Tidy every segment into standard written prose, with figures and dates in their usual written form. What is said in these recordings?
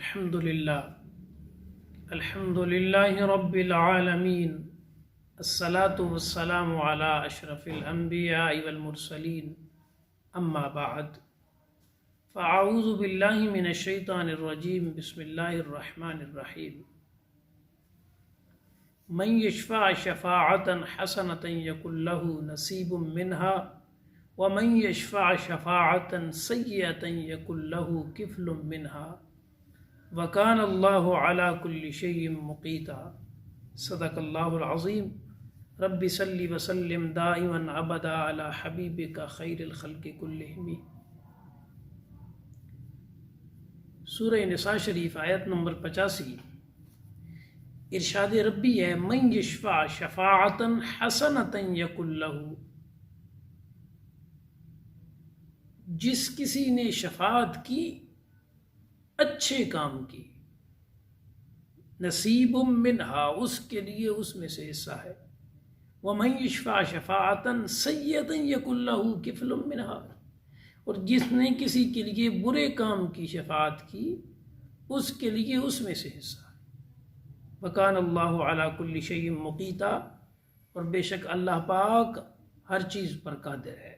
الحمد لله رب العالمين الصلاة والسلام على أشرف الأنبياء والمرسلين أما بعد فأعوذ بالله من الشيطان الرجيم بسم الله الرحمن الرحيم من يشفع شفاعة حسنة يكن له نصيب منها ومن يشفع شفاعة سيئة يكن له كفل منها وَكَانَ اللَّهُ عَلَى كُلِّ شَيْءٍ مُقِيتًا صدق اللہ العظیم رب صلی وسلم دائما ابدا علی حبیبک خیر الخلق کلہم۔ سورہ نساء شریف آیت نمبر 85 ارشاد ربی ہے من یشفع شفاعتا حسنتا یکن لہ، جس کسی نے شفاعت کی اچھے کام کی، نصیب منہا اس کے لیے اس میں سے حصہ ہے، وَمَن يَشْفَعْ شَفَاعَةً سَيِّئَةً يَكُن لَّهُ كِفْلٌ مِّنْهَا، اور جس نے کسی کے لیے برے کام کی شفاعت کی اس کے لیے اس میں سے حصہ ہے۔ وَكَانَ اللَّهُ عَلَى كُلِّ شَيْءٍ مُقِيتًا، اور بے شک اللہ پاک ہر چیز پر قادر ہے۔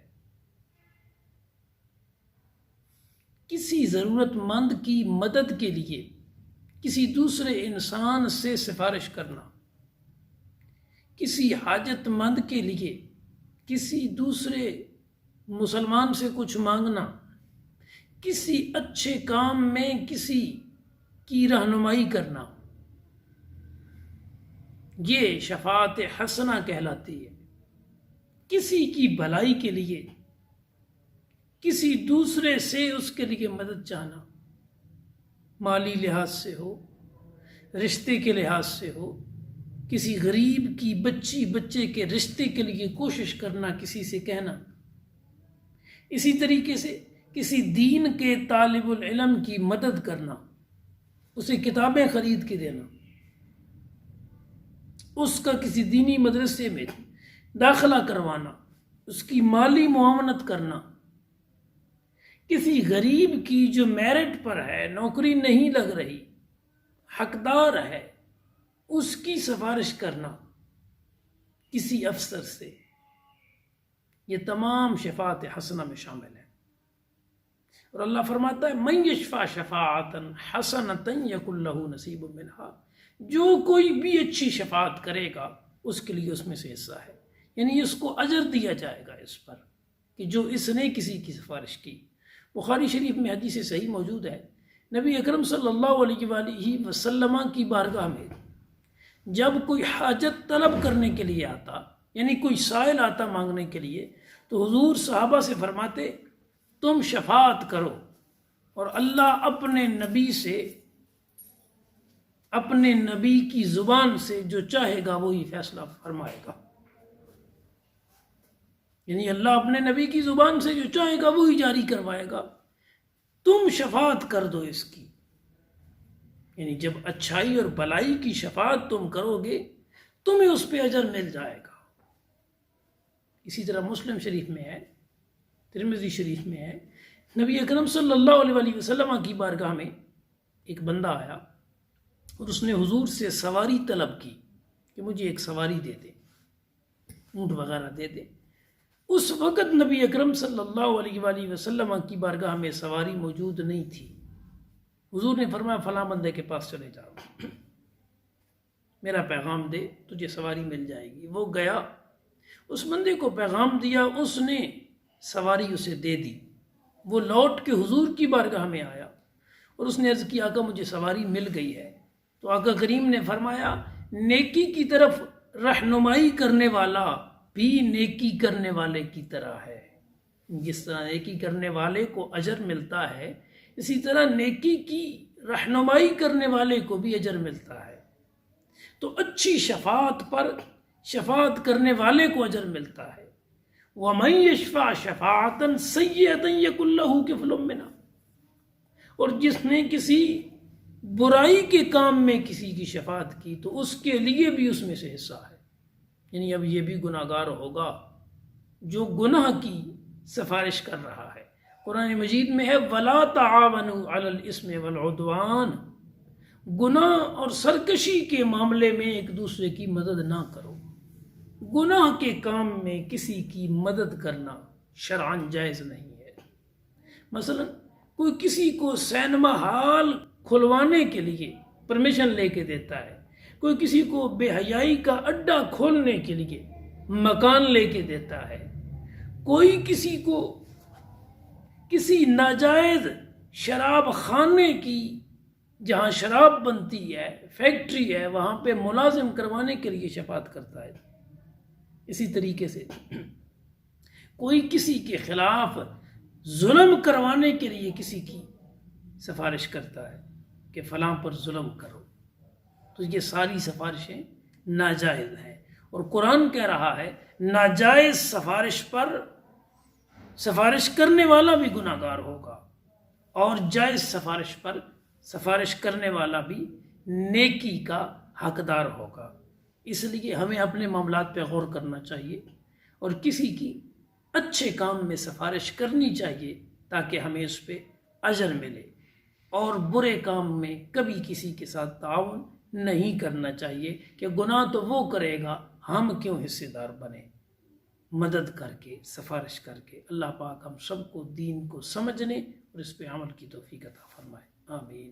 کسی ضرورت مند کی مدد کے لیے کسی دوسرے انسان سے سفارش کرنا، کسی حاجت مند کے لیے کسی دوسرے مسلمان سے کچھ مانگنا، کسی اچھے کام میں کسی کی رہنمائی کرنا، یہ شفاعت حسنہ کہلاتی ہے۔ کسی کی بھلائی کے لیے کسی دوسرے سے اس کے لیے مدد چاہنا، مالی لحاظ سے ہو، رشتے کے لحاظ سے ہو، کسی غریب کی بچے کے رشتے کے لیے کوشش کرنا، کسی سے کہنا، اسی طریقے سے کسی دین کے طالب العلم کی مدد کرنا، اسے کتابیں خرید کے دینا، اس کا کسی دینی مدرسے میں داخلہ کروانا، اس کی مالی معاونت کرنا، کسی غریب کی جو میرٹ پر ہے، نوکری نہیں لگ رہی، حقدار ہے، اس کی سفارش کرنا کسی افسر سے، یہ تمام شفاعت حسنہ میں شامل ہے۔ اور اللہ فرماتا ہے من یشفع شفاعتا حسنتا یکن لہ نصیب منہا، جو کوئی بھی اچھی شفاعت کرے گا اس کے لیے اس میں سے حصہ ہے، یعنی اس کو اجر دیا جائے گا اس پر کہ جو اس نے کسی کی سفارش کی۔ بخاری شریف میں حدیث صحیح موجود ہے، نبی اکرم صلی اللہ علیہ وآلہ وسلم کی بارگاہ میں جب کوئی حاجت طلب کرنے کے لیے آتا، یعنی کوئی سائل آتا مانگنے کے لیے، تو حضور صحابہ سے فرماتے تم شفاعت کرو اور اللہ اپنے نبی سے، اپنے نبی کی زبان سے جو چاہے گا وہی فیصلہ فرمائے گا، یعنی اللہ اپنے نبی کی زبان سے جو چاہے گا وہی جاری کروائے گا، تم شفاعت کر دو اس کی، یعنی جب اچھائی اور بھلائی کی شفاعت تم کرو گے تمہیں اس پہ اجر مل جائے گا۔ اسی طرح مسلم شریف میں ہے، ترمذی شریف میں ہے، نبی اکرم صلی اللہ علیہ وسلم کی بارگاہ میں ایک بندہ آیا اور اس نے حضور سے سواری طلب کی کہ مجھے ایک سواری دے دے، اونٹ وغیرہ دے دے۔ اس وقت نبی اکرم صلی اللہ علیہ وآلہ وسلم کی بارگاہ میں سواری موجود نہیں تھی۔ حضور نے فرمایا فلاں بندے کے پاس چلے جاؤ، میرا پیغام دے، تجھے سواری مل جائے گی۔ وہ گیا، اس بندے کو پیغام دیا، اس نے سواری اسے دے دی۔ وہ لوٹ کے حضور کی بارگاہ میں آیا اور اس نے عرض کی آقا مجھے سواری مل گئی ہے۔ تو آقا کریم نے فرمایا نیکی کی طرف رہنمائی کرنے والا بھی نیکی کرنے والے کی طرح ہے، جس طرح نیکی کرنے والے کو اجر ملتا ہے اسی طرح نیکی کی رہنمائی کرنے والے کو بھی اجر ملتا ہے۔ تو اچھی شفاعت پر شفاعت کرنے والے کو اجر ملتا ہے۔ وَمَن يَشْفَعْ شَفَاعَةً سَيِّئَةً يَكُن لَّهُ كِفْلٌ مِّنْهَا، اور جس نے کسی برائی کے کام میں کسی کی شفاعت کی تو اس کے لیے بھی اس میں سے حصہ ہے، یعنی اب یہ بھی گناہگار ہوگا جو گناہ کی سفارش کر رہا ہے، قرآن مجید میں ہے وَلَا تَعَاوَنُوا عَلَى الْإِثْمِ وَالْعُدْوَانِ، گناہ اور سرکشی کے معاملے میں ایک دوسرے کی مدد نہ کرو۔ گناہ کے کام میں کسی کی مدد کرنا شرعاً جائز نہیں ہے۔ مثلا کوئی کسی کو سینما ہال کھلوانے کے لیے پرمیشن لے کے دیتا ہے، کوئی کسی کو بے حیائی کا اڈا کھولنے کے لیے مکان لے کے دیتا ہے، کوئی کسی کو کسی ناجائز شراب خانے کی جہاں شراب بنتی ہے فیکٹری ہے وہاں پہ ملازم کروانے کے لیے شفاعت کرتا ہے۔ اسی طریقے سے کوئی کسی کے خلاف ظلم کروانے کے لیے کسی کی سفارش کرتا ہے کہ فلاں پر ظلم کرو، تو یہ ساری سفارشیں ناجائز ہیں، اور قرآن کہہ رہا ہے ناجائز سفارش پر سفارش کرنے والا بھی گناہ گار ہوگا، اور جائز سفارش پر سفارش کرنے والا بھی نیکی کا حقدار ہوگا۔ اس لیے ہمیں اپنے معاملات پہ غور کرنا چاہیے اور کسی کی اچھے کام میں سفارش کرنی چاہیے تاکہ ہمیں اس پہ اجر ملے، اور برے کام میں کبھی کسی کے ساتھ تعاون نہیں کرنا چاہیے کہ گناہ تو وہ کرے گا، ہم کیوں حصے دار بنے۔ مدد کر کے سفارش کر کے اللہ پاک ہم سب کو دین کو سمجھنے اور اس پہ عمل کی توفیق عطا فرمائے، آمین۔